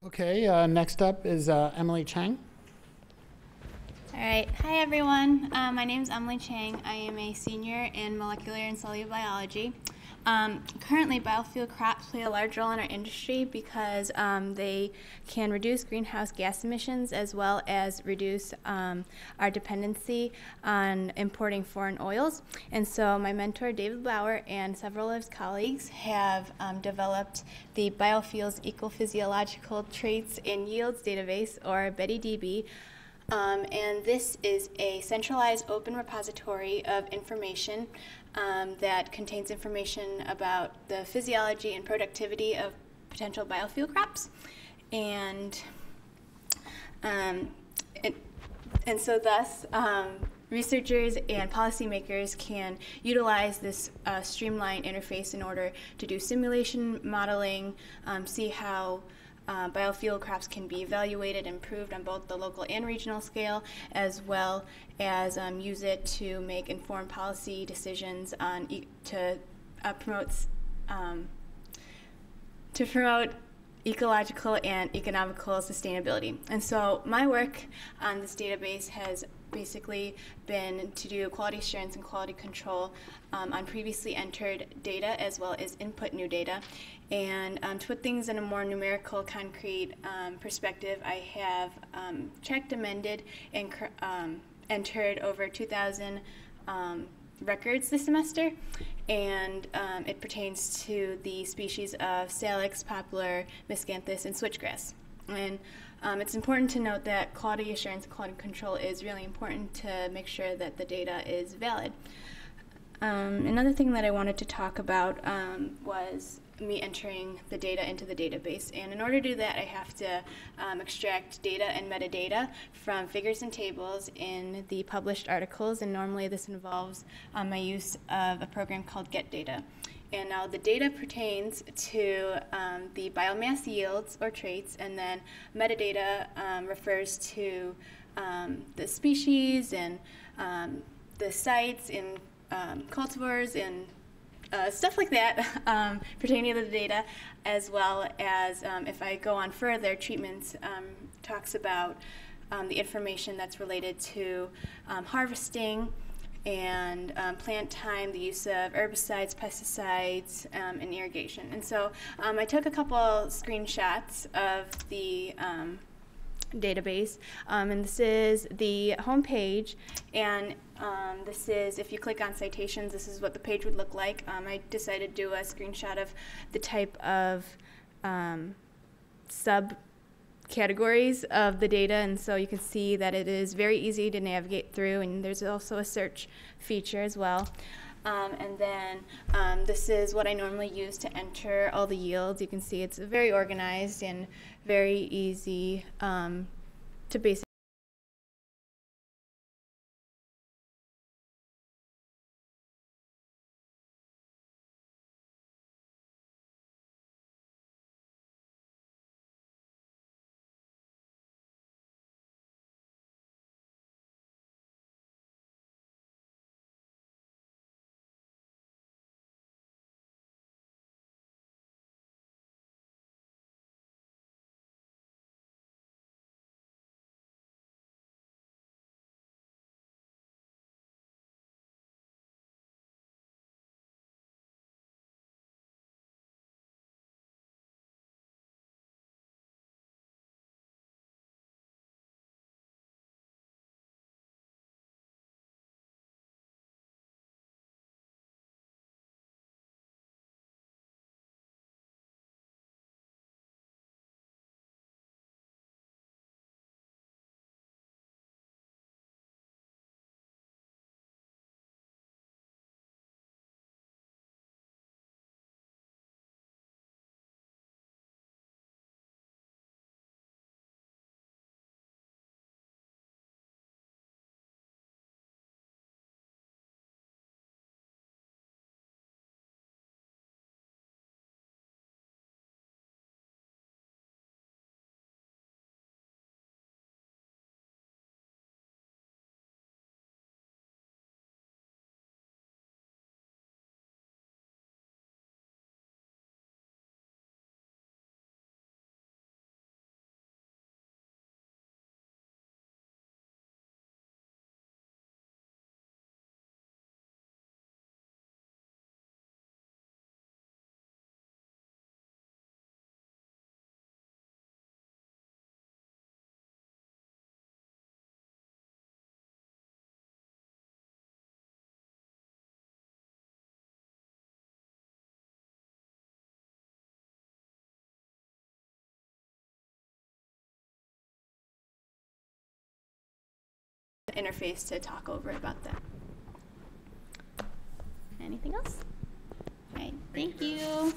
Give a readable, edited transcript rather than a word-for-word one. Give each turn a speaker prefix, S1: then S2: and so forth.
S1: Okay, next up is Emily Cheng.
S2: All right. Hi, everyone. My name is Emily Cheng. I am a senior in molecular and cellular biology. Currently, biofuel crops play a large role in our industry because they can reduce greenhouse gas emissions as well as reduce our dependency on importing foreign oils. And so my mentor, David Bauer, and several of his colleagues have developed the Biofuels Ecophysiological Traits and Yields Database, or BETI-DB. And this is a centralized open repository of information that contains information about the physiology and productivity of potential biofuel crops. And um, it, and so thus, researchers and policymakers can utilize this streamlined interface in order to do simulation modeling, see how biofuel crops can be evaluated and improved on both the local and regional scale, as well as use it to make informed policy decisions on promote to promote ecological and economical sustainability. And so my work on this database has basically been to do quality assurance and quality control on previously entered data as well as input new data. And to put things in a more numerical, concrete perspective, I have checked, amended, and entered over 2,000 records this semester, and it pertains to the species of salix, poplar, miscanthus, and switchgrass. And it's important to note that quality assurance and quality control is really important to make sure that the data is valid. Another thing that I wanted to talk about was me entering the data into the database. And in order to do that, I have to extract data and metadata from figures and tables in the published articles. And normally this involves my use of a program called getData. And now the data pertains to the biomass yields or traits, and then metadata refers to the species and the sites and cultivars and stuff like that pertaining to the data, as well as if I go on further, treatments talks about the information that's related to harvesting and plant time, the use of herbicides, pesticides, and irrigation. And so I took a couple screenshots of the database, and this is the home page, and this is, if you click on citations, this is what the page would look like. I decided to do a screenshot of the type of subcategories of the data, and so you can see that it is very easy to navigate through, and there's also a search feature as well. And then this is what I normally use to enter all the yields. You can see it's very organized and very easy to basically interface to talk over about that. Anything else? All right, thank you.